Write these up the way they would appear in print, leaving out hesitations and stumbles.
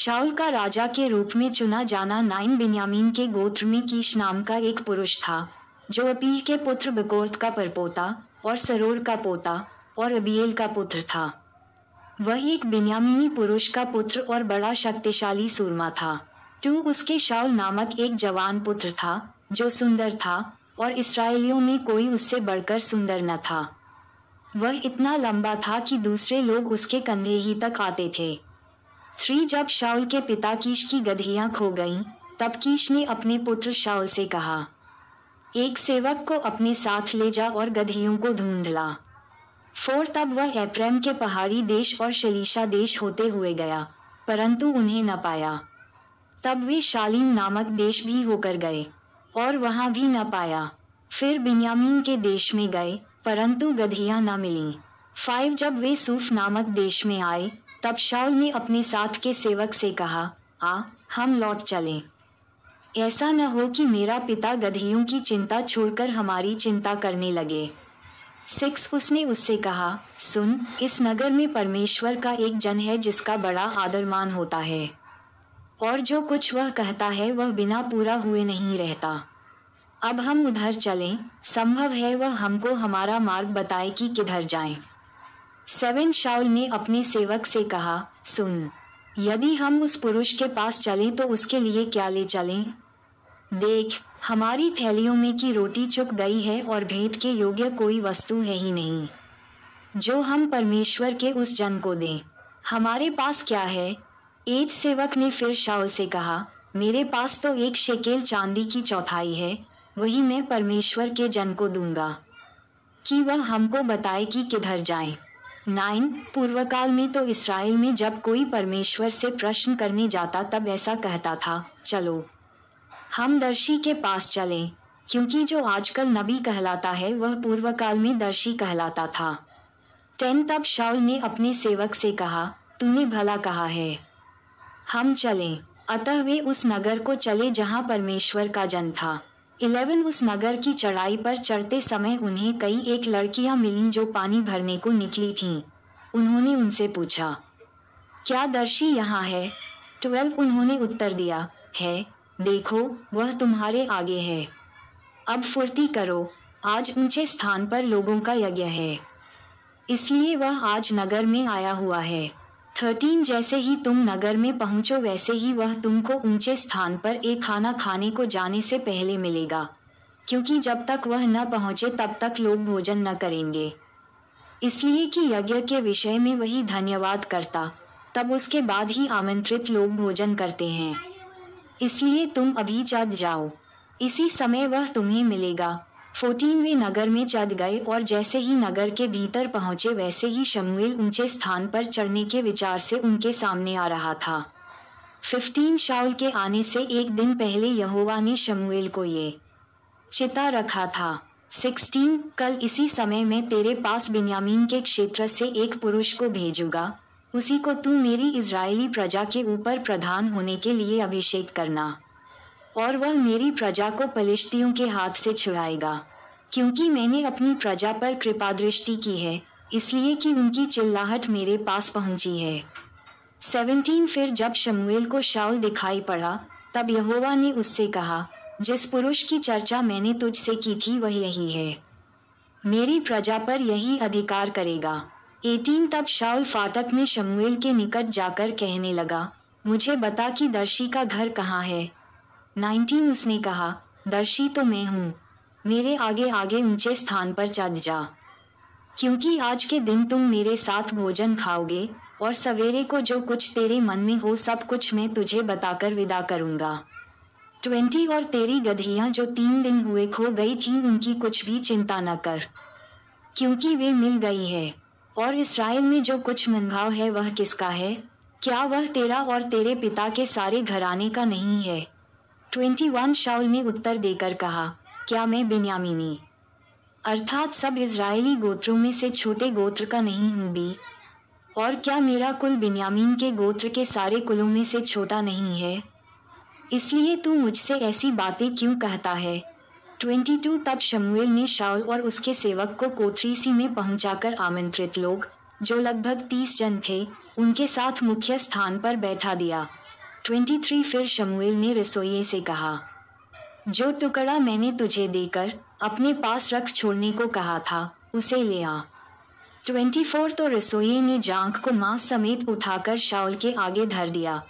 शाऊल का राजा के रूप में चुना जाना नाइन बिन्यामीन के गोत्र में कीश नाम का एक पुरुष था, जो अपील के पुत्र बकोर्त का परपोता और सरोर का पोता और अबीएल का पुत्र था। वह एक बिन्यामीनी पुरुष का पुत्र और बड़ा शक्तिशाली सूरमा था। उसके शाऊल नामक एक जवान पुत्र था, जो सुंदर था और इस्राएलियों में कोई उससे बढ़कर सुंदर न था। वह इतना लंबा था कि दूसरे लोग उसके कंधे ही तक आते थे। जब शाऊल के पिता कीश की गदहियां खो गईं, तब कीश ने अपने पुत्र शाऊल से कहा, एक सेवक को अपने साथ ले जा और गदहियों को ढूंढ ला। तब वह एप्रैम के पहाड़ी देश और शलीशा देश होते हुए गया, परंतु उन्हें न पाया। तब वे शालीम नामक देश भी होकर गए और वहां भी न पाया। फिर बिन्यामीन के देश में गए, परंतु गदहियां न मिलीं। जब वे सूफ नामक देश में आए, तब शाऊल ने अपने साथ के सेवक से कहा, हम लौट चलें। ऐसा न हो कि मेरा पिता गदहियों की चिंता छोड़कर हमारी चिंता करने लगे। उसने उससे कहा, सुन, इस नगर में परमेश्वर का एक जन है जिसका बड़ा आदरमान होता है, और जो कुछ वह कहता है वह बिना पूरा हुए नहीं रहता। अब हम उधर चलें, संभव है वह हमको हमारा मार्ग बताए कि किधर जाएं। शाऊल ने अपने सेवक से कहा, सुन, यदि हम उस पुरुष के पास चलें तो उसके लिए क्या ले चलें? देख, हमारी थैलियों में की रोटी चुक गई है और भेंट के योग्य कोई वस्तु है ही नहीं, जो हम परमेश्वर के उस जन को दें। हमारे पास क्या है? एक सेवक ने फिर शाऊल से कहा, मेरे पास तो 1 शेकेल चांदी की चौथाई है, वही मैं परमेश्वर के जन को दूंगा कि वह हमको बताए कि किधर जाएं। पूर्वकाल में तो इस्राएल में जब कोई परमेश्वर से प्रश्न करने जाता तब ऐसा कहता था, चलो हम दर्शी के पास चलें, क्योंकि जो आजकल नबी कहलाता है वह पूर्वकाल में दर्शी कहलाता था। तब शाऊल ने अपने सेवक से कहा, तूने भला कहा है, हम चलें। अतः वे उस नगर को चले जहां परमेश्वर का जन था। उस नगर की चढ़ाई पर चढ़ते समय उन्हें कई एक लड़कियां मिलीं जो पानी भरने को निकली थीं। उन्होंने उनसे पूछा, क्या दर्शी यहाँ है? उन्होंने उत्तर दिया, है, देखो वह तुम्हारे आगे है। अब फुर्ती करो, आज ऊंचे स्थान पर लोगों का यज्ञ है, इसलिए वह आज नगर में आया हुआ है। जैसे ही तुम नगर में पहुंचो वैसे ही वह तुमको ऊंचे स्थान पर एक खाना खाने को जाने से पहले मिलेगा, क्योंकि जब तक वह न पहुंचे तब तक लोग भोजन न करेंगे, इसलिए कि यज्ञ के विषय में वही धन्यवाद करता, तब उसके बाद ही आमंत्रित लोग भोजन करते हैं। इसलिए तुम अभी चढ़ जाओ, इसी समय वह तुम्हें मिलेगा। वे नगर में चढ़ गए और जैसे ही नगर के भीतर पहुंचे वैसे ही शमूएल ऊंचे स्थान पर चढ़ने के विचार से उनके सामने आ रहा था। शाऊल के आने से एक दिन पहले यहोवा ने शमूएल को ये चिता रखा था। कल इसी समय मैं तेरे पास बिन्यामीन के क्षेत्र से एक पुरुष को भेजूंगा, उसी को तू मेरी इज़राइली प्रजा के ऊपर प्रधान होने के लिए अभिषेक करना, और वह मेरी प्रजा को पलिश्तियों के हाथ से छुड़ाएगा, क्योंकि मैंने अपनी प्रजा पर कृपा दृष्टि की है, इसलिए कि उनकी चिल्लाहट मेरे पास पहुंची है। फिर जब शमूएल को शाऊल दिखाई पड़ा, तब यहोवा ने उससे कहा, जिस पुरुष की चर्चा मैंने तुझसे की थी वह यही है, मेरी प्रजा पर यही अधिकार करेगा। तब शाऊल फाटक में शमूएल के निकट जाकर कहने लगा, मुझे बता कि दर्शी का घर कहाँ है? उसने कहा, दर्शी तो मैं हूँ, मेरे आगे आगे ऊंचे स्थान पर चढ़ जा, क्योंकि आज के दिन तुम मेरे साथ भोजन खाओगे, और सवेरे को जो कुछ तेरे मन में हो सब कुछ मैं तुझे बताकर विदा करूँगा। और तेरी गदहियाँ जो 3 दिन हुए खो गई थीं उनकी कुछ भी चिंता न कर, क्योंकि वे मिल गई है। और इस्राएल में जो कुछ मनभाव है वह किसका है? क्या वह तेरा और तेरे पिता के सारे घराने का नहीं है? शाऊल ने उत्तर देकर कहा, क्या मैं बिन्यामीनी अर्थात सब इज़राइली गोत्रों में से छोटे गोत्र का नहीं हूँ भी? और क्या मेरा कुल बिन्यामीन के गोत्र के सारे कुलों में से छोटा नहीं है? इसलिए तू मुझसे ऐसी बातें क्यों कहता है? तब शमूएल ने शाऊल और उसके सेवक को कोठरी सी में पहुंचाकर आमंत्रित लोग, जो लगभग 30 जन थे, उनके साथ मुख्य स्थान पर बैठा दिया। 23 फिर शमूएल ने रसोइये से कहा, जो टुकड़ा मैंने तुझे देकर अपने पास रख छोड़ने को कहा था उसे ले आ। 24 तो रसोइये ने जांघ को मांस समेत उठाकर शाऊल के आगे धर दिया।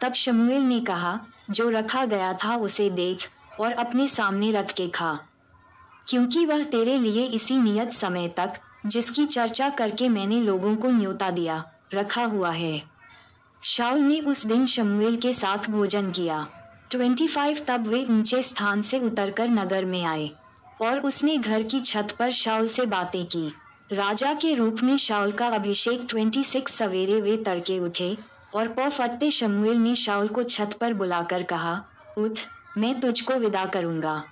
तब शमूएल ने कहा, जो रखा गया था उसे देख और अपने सामने रख के खा, क्योंकि वह तेरे लिए इसी नियत समय तक, जिसकी चर्चा करके मैंने लोगों को न्योता दिया, रखा हुआ है। शाऊल ने उस दिन शमूएल के साथ भोजन किया। 25 तब वे ऊंचे स्थान से उतरकर नगर में आए और उसने घर की छत पर शाऊल से बातें की, राजा के रूप में शाऊल का अभिषेक। 26 सवेरे वे तड़के उठे और पौ फटते शमूएल ने शाऊल को छत पर बुलाकर कहा, उठ, मैं तुझको विदा करूंगा।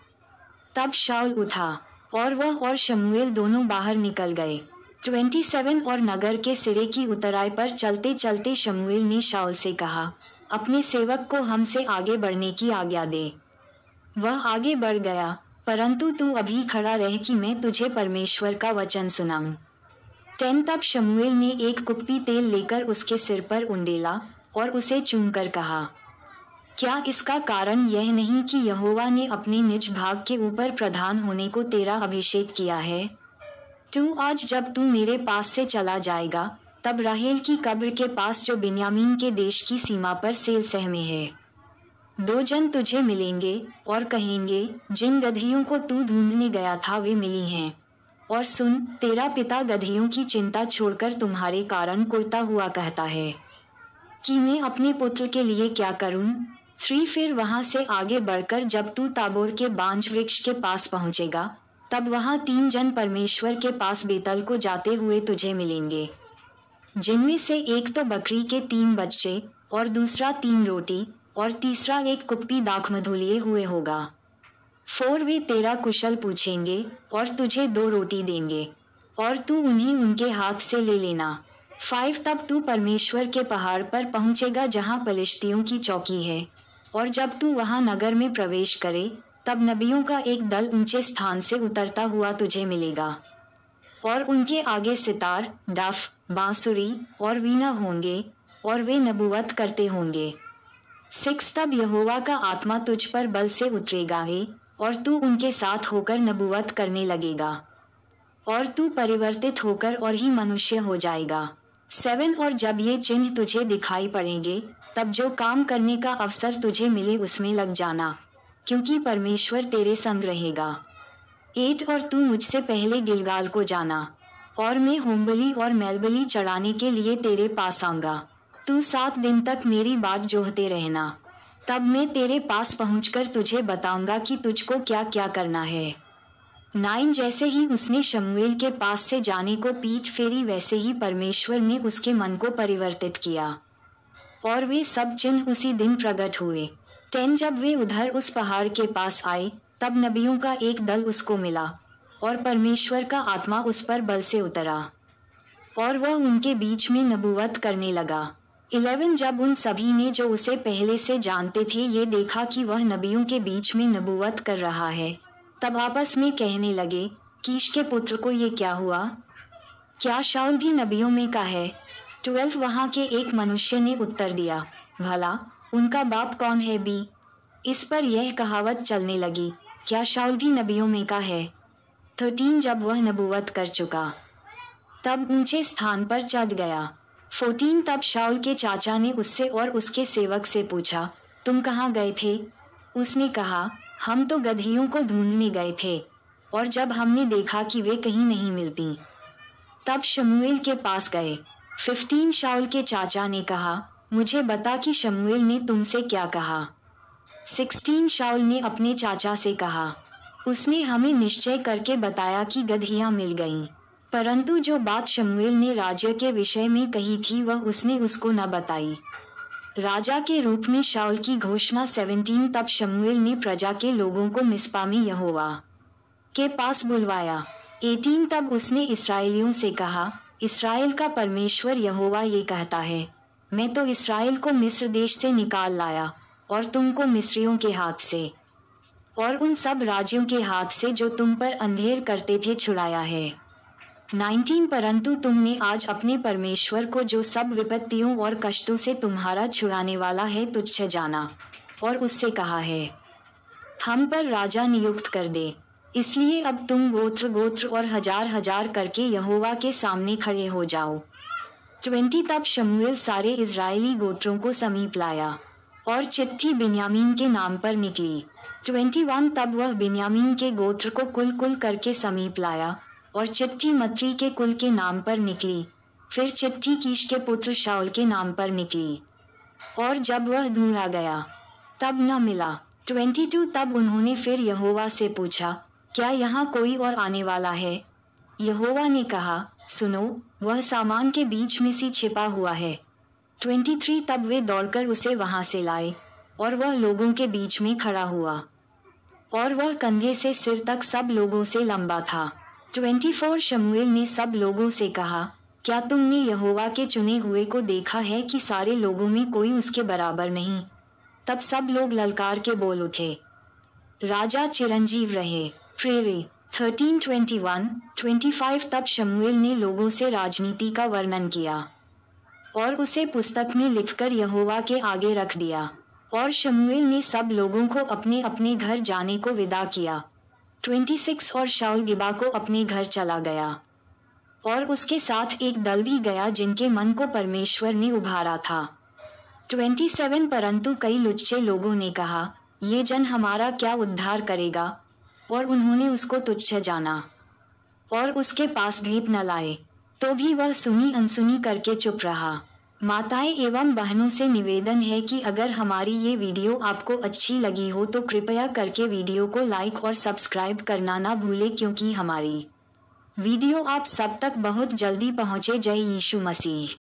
तब शाऊल उठा और वह और शमूएल दोनों बाहर निकल गए। 27 और नगर के सिरे की उतराई पर चलते चलते शमूएल ने शाऊल से कहा, अपने सेवक को हमसे आगे बढ़ने की आज्ञा दे। वह आगे बढ़ गया, परंतु तू अभी खड़ा रह कि मैं तुझे परमेश्वर का वचन सुनाऊं। 10 तब शमूएल ने एक कुप्पी तेल लेकर उसके सिर पर उंडेला और उसे चूमकर कहा, क्या इसका कारण यह नहीं कि यहोवा ने अपने निज भाग के ऊपर प्रधान होने को तेरा अभिषेक किया है? तू आज जब तू मेरे पास से चला जाएगा, तब राहेल की कब्र के पास जो बिन्यामीन के देश की सीमा पर सेलसह में है, 2 जन तुझे मिलेंगे और कहेंगे, जिन गदहियों को तू ढूंढने गया था वे मिली हैं। और सुन, तेरा पिता गदहियों की चिंता छोड़कर तुम्हारे कारण कुर्ता हुआ कहता है कि मैं अपने पुत्र के लिए क्या करूं? 3 फिर वहां से आगे बढ़कर जब तू ताबोर के बांज वृक्ष के पास पहुंचेगा, तब वहां 3 जन परमेश्वर के पास बेतल को जाते हुए तुझे मिलेंगे, जिनमें से एक तो बकरी के 3 बच्चे और दूसरा 3 रोटी और तीसरा एक कुप्पी दाखमधु लिए हुए होगा। 4 वे तेरा कुशल पूछेंगे और तुझे 2 रोटी देंगे और तू उन्हें उनके हाथ से ले लेना। 5 तब तू परमेश्वर के पहाड़ पर पहुंचेगा जहां पलिश्तियों की चौकी है, और जब तू वहां नगर में प्रवेश करे, तब नबियों का एक दल ऊंचे स्थान से उतरता हुआ तुझे मिलेगा और उनके आगे सितार, डफ, बांसुरी और वीणा होंगे और वे नबूवत करते होंगे। 6 तब यहोवा का आत्मा तुझ पर बल से उतरेगा और तू उनके साथ होकर नबूवत करने लगेगा और तू परिवर्तित होकर और ही मनुष्य हो जाएगा। 7 और जब ये चिन्ह तुझे दिखाई पड़ेंगे, तब जो काम करने का अवसर तुझे मिले उसमें लग जाना, क्योंकि परमेश्वर तेरे संग रहेगा। 8 और तू मुझसे पहले गिलगाल को जाना और मैं होमबलि और मेलबलि चढ़ाने के लिए तेरे पास आऊंगा। तू 7 दिन तक मेरी बाट जोहते रहना, तब मैं तेरे पास पहुंचकर तुझे बताऊंगा कि तुझको क्या क्या करना है। 9 जैसे ही उसने शमूएल के पास से जाने को पीठ फेरी, वैसे ही परमेश्वर ने उसके मन को परिवर्तित किया और वे सब चिन्ह उसी दिन प्रकट हुए। 10 जब वे उधर उस पहाड़ के पास आए, तब नबियों का एक दल उसको मिला और परमेश्वर का आत्मा उस पर बल से उतरा और वह उनके बीच में नबूवत करने लगा। 11 जब उन सभी ने जो उसे पहले से जानते थे ये देखा कि वह नबियों के बीच में नबूवत कर रहा है, तब आपस में कहने लगे, कीश के पुत्र को ये क्या हुआ? क्या शाऊल भी नबियों में का है? 12 वहाँ के एक मनुष्य ने उत्तर दिया, भला उनका बाप कौन है बी? इस पर यह कहावत चलने लगी, क्या शाऊल भी नबियों में का है? 13 जब वह नबूवत कर चुका, तब ऊंचे स्थान पर चढ़ गया। 14 तब शाऊल के चाचा ने उससे और उसके सेवक से पूछा, तुम कहाँ गए थे? उसने कहा, हम तो गदहियों को ढूंढने गए थे, और जब हमने देखा कि वे कहीं नहीं मिलती, तब शमूएल के पास गए। 15 शाऊल के चाचा ने कहा, मुझे बता कि शमूएल ने तुमसे क्या कहा। 16 शाऊल ने अपने चाचा से कहा, उसने हमें निश्चय करके बताया कि गदहियां मिल गईं, परंतु जो बात शमूएल ने राज्य के विषय में कही थी वह उसने उसको न बताई। राजा के रूप में शाऊल की घोषणा। 17 तब शमूएल ने प्रजा के लोगों को मिस्पा में यहोवा के पास बुलवाया। 18 तब उसने इस्राएलियों से कहा, इस्राएल का परमेश्वर यहोवा ये कहता है, मैं तो इस्राएल को मिस्र देश से निकाल लाया और तुमको मिस्रियों के हाथ से और उन सब राज्यों के हाथ से जो तुम पर अंधेर करते थे छुड़ाया है। 19 परंतु तुमने आज अपने परमेश्वर को, जो सब विपत्तियों और कष्टों से तुम्हारा छुड़ाने वाला है, तुच्छ जाना और उससे कहा है, हम पर राजा नियुक्त कर दे। इसलिए अब तुम गोत्र गोत्र और हजार हजार करके यहोवा के सामने खड़े हो जाओ। 20 तब शमूएल सारे इज़राइली गोत्रों को समीप लाया और चिट्ठी बिन्यामीन के नाम पर निकली। 21 तब वह बिन्यामीन के गोत्र को कुल कुल करके समीप लाया और चिट्ठी मत्री के कुल के नाम पर निकली। फिर चिट्ठी कीश के पुत्र शाऊल के नाम पर निकली और जब वह ढूंढा गया तब न मिला। 22 तब उन्होंने फिर यहोवा से पूछा, क्या यहाँ कोई और आने वाला है? यहोवा ने कहा, सुनो, वह सामान के बीच में सी छिपा हुआ है। 23 तब वे दौड़कर उसे वहां से लाए और वह लोगों के बीच में खड़ा हुआ और वह कंधे से सिर तक सब लोगों से लंबा था। 24 शमूएल ने सब लोगों से कहा, क्या तुमने यहोवा के चुने हुए को देखा है कि सारे लोगों में कोई उसके बराबर नहीं? तब सब लोग ललकार के बोल उठे, राजा चिरंजीव रहे। प्रेरे 13:21, 25 तब शमूएल ने लोगों से राजनीति का वर्णन किया और उसे पुस्तक में लिखकर यहोवा के आगे रख दिया और शमूएल ने सब लोगों को अपने अपने घर जाने को विदा किया। 26 और शाऊल गिबा को अपने घर चला गया और उसके साथ एक दल भी गया जिनके मन को परमेश्वर ने उभारा था। 27 परंतु कई लुच्चे लोगों ने कहा, ये जन हमारा क्या उद्धार करेगा? और उन्होंने उसको तुच्छ जाना और उसके पास भेंट न लाए। तो भी वह सुनी अनसुनी करके चुप रहा। माताएं एवं बहनों से निवेदन है कि अगर हमारी ये वीडियो आपको अच्छी लगी हो तो कृपया करके वीडियो को लाइक और सब्सक्राइब करना ना भूलें, क्योंकि हमारी वीडियो आप सब तक बहुत जल्दी पहुँचे। जय यीशु मसीह।